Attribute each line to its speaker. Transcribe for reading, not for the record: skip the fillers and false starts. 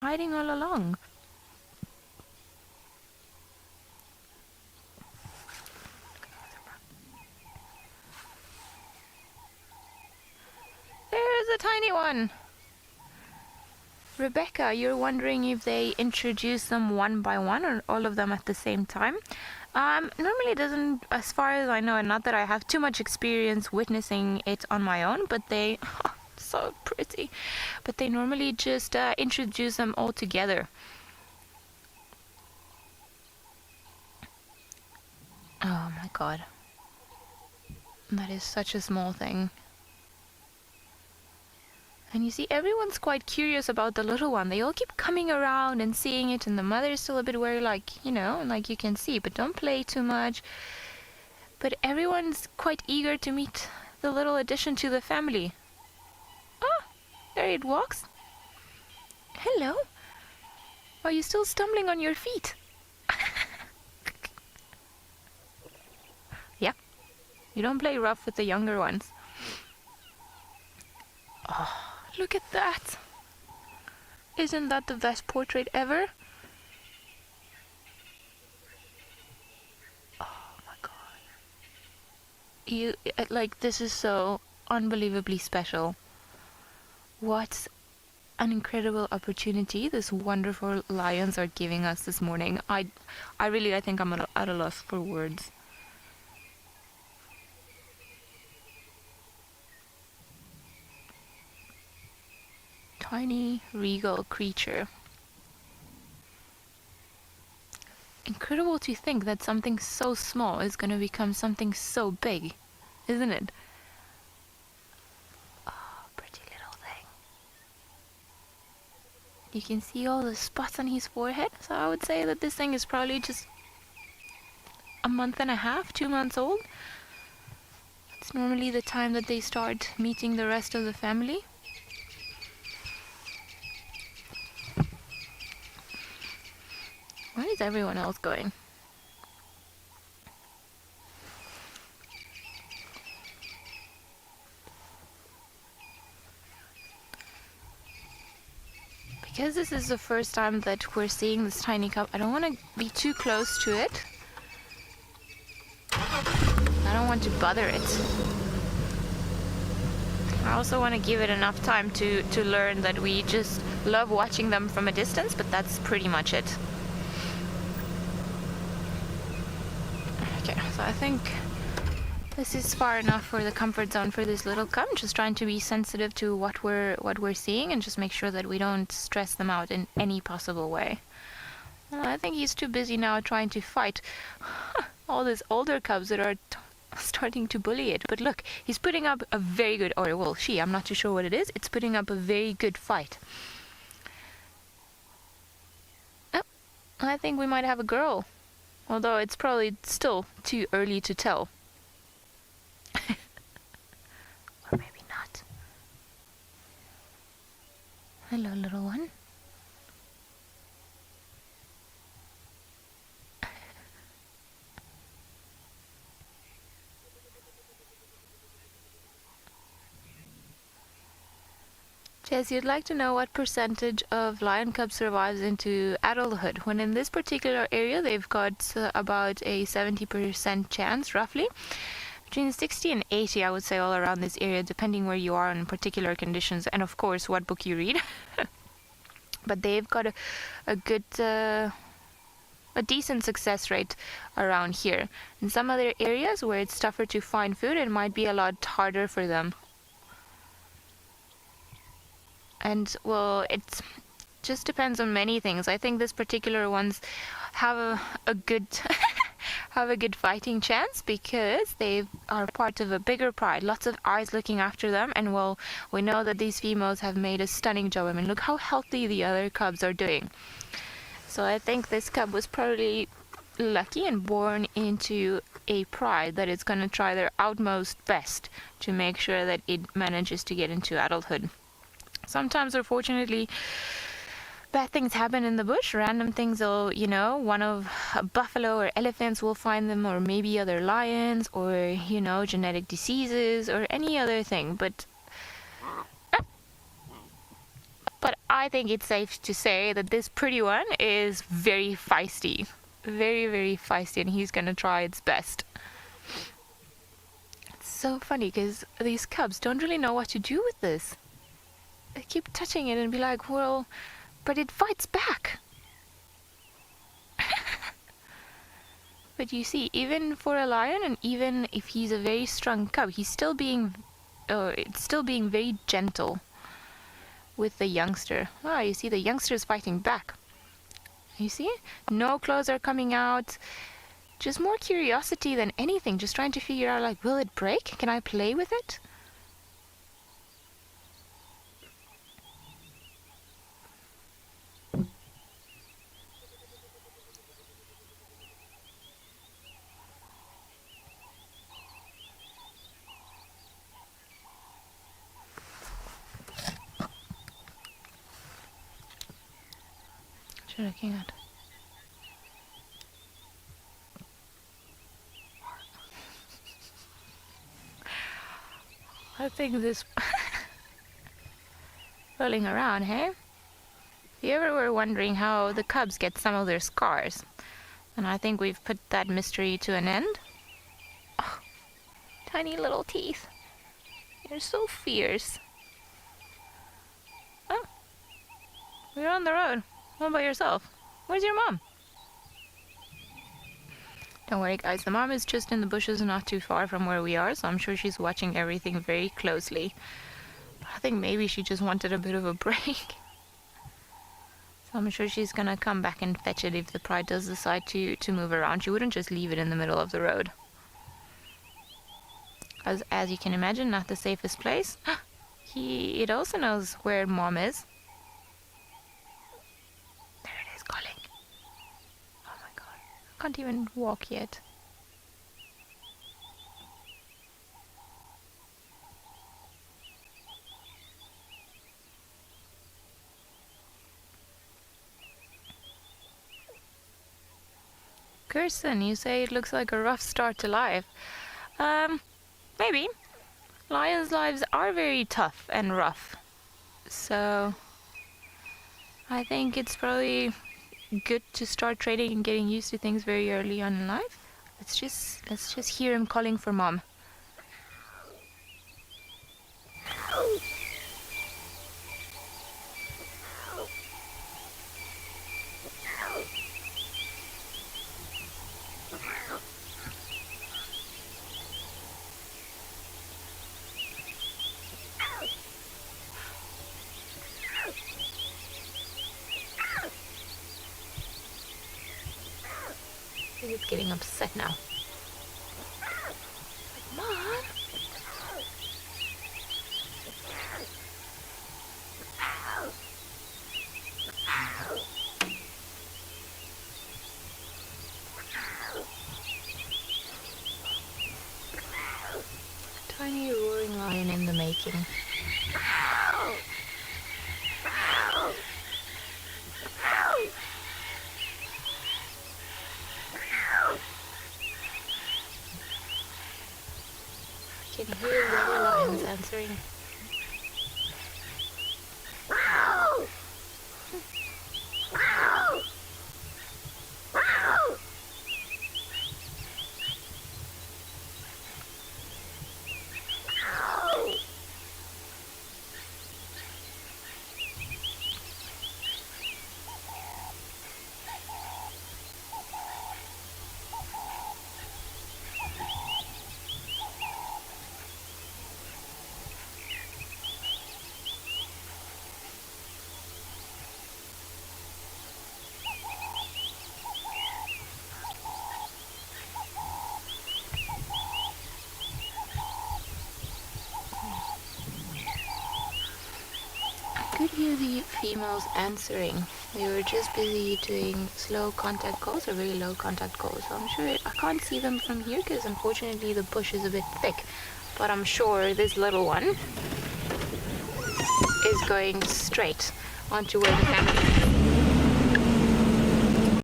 Speaker 1: hiding all along. There's a tiny one. Rebecca, you're wondering if they introduce them one by one or all of them at the same time. Normally it doesn't, as far as I know, and not that I have too much experience witnessing it on my own, but they, so pretty, but they normally just introduce them all together. Oh my god. That is such a small thing. And you see, everyone's quite curious about the little one. They all keep coming around and seeing it, and the mother is still a bit wary, like, you know, like you can see, but don't play too much. But everyone's quite eager to meet the little addition to the family. Ah, there it walks. Hello. Are you still stumbling on your feet? Yeah, you don't play rough with the younger ones. Oh. Look at that! Isn't that the best portrait ever? Oh my god. You, like, this is so unbelievably special. What an incredible opportunity this wonderful lions are giving us this morning. I think I'm at a loss for words. Tiny, regal creature. Incredible to think that something so small is going to become something so big, isn't it? Oh, pretty little thing. You can see all the spots on his forehead, so I would say that this thing is probably just a month and a half, 2 months old. It's normally the time that they start meeting the rest of the family. Where is everyone else going? Because this is the first time that we're seeing this tiny cub, I don't want to be too close to it. I don't want to bother it. I also want to give it enough time to learn that we just love watching them from a distance, but that's pretty much it. Okay, so I think this is far enough for the comfort zone for this little cub. Just trying to be sensitive to what we're seeing and just make sure that we don't stress them out in any possible way. I think he's too busy now trying to fight all these older cubs that are starting to bully it. But look, he's putting up a very good, or well, she, I'm not too sure what it is. It's putting up a very good fight. Oh, I think we might have a girl. Although it's probably still too early to tell. Or maybe not. Hello, little one. Jess, you'd like to know what percentage of lion cub survives into adulthood. When in this particular area, they've got about a 70% chance, roughly. Between 60 and 80, I would say, all around this area, depending where you are in particular conditions, and of course, what book you read. But they've got a good, a decent success rate around here. In some other areas where it's tougher to find food, it might be a lot harder for them. And, well, it just depends on many things. I think this particular ones have a good have a good fighting chance because they are part of a bigger pride. Lots of eyes looking after them, and well, we know that these females have made a stunning job. I mean, look how healthy the other cubs are doing. So I think this cub was probably lucky and born into a pride that it's going to try their utmost best to make sure that it manages to get into adulthood. Sometimes, unfortunately, bad things happen in the bush. Random things will, you know, one of a buffalo or elephants will find them, or maybe other lions, or, you know, genetic diseases or any other thing. But But I think it's safe to say that this pretty one is very feisty. Very, very feisty, and he's gonna try its best. It's so funny because these cubs don't really know what to do with this. They keep touching it and be like, well, but it fights back. But you see, even for a lion, and even if he's a very strong cub, he's still being, it's still being very gentle with the youngster. Ah, you see, the youngster is fighting back. You see, no claws are coming out. Just more curiosity than anything. Just trying to figure out, like, will it break? Can I play with it? What are you looking at? I think this rolling around, hey? If you ever were wondering how the cubs get some of their scars, and I think we've put that mystery to an end. Oh, tiny little teeth. You're so fierce. Oh, you're on the road. All by yourself. Where's your mom? Don't worry, guys. The mom is just in the bushes not too far from where we are, so I'm sure she's watching everything very closely. I think maybe she just wanted a bit of a break. So I'm sure she's gonna come back and fetch it if the pride does decide to move around. She wouldn't just leave it in the middle of the road. As you can imagine, not the safest place. It also knows where mom is. There it is, calling. Oh my god. I can't even walk yet. Kirsten, you say it looks like a rough start to life. Maybe. Lions' lives are very tough and rough. So I think it's probably good to start trading and getting used to things very early on in life. Let's just hear him calling for mom. He's getting upset now. Mom! Tiny roaring lion in the making. I can hear the other lions answering. I could hear the females answering. They were just busy doing slow contact calls or very low contact calls. So I'm sure I can't see them from here because unfortunately the bush is a bit thick. But I'm sure this little one is going straight onto where the family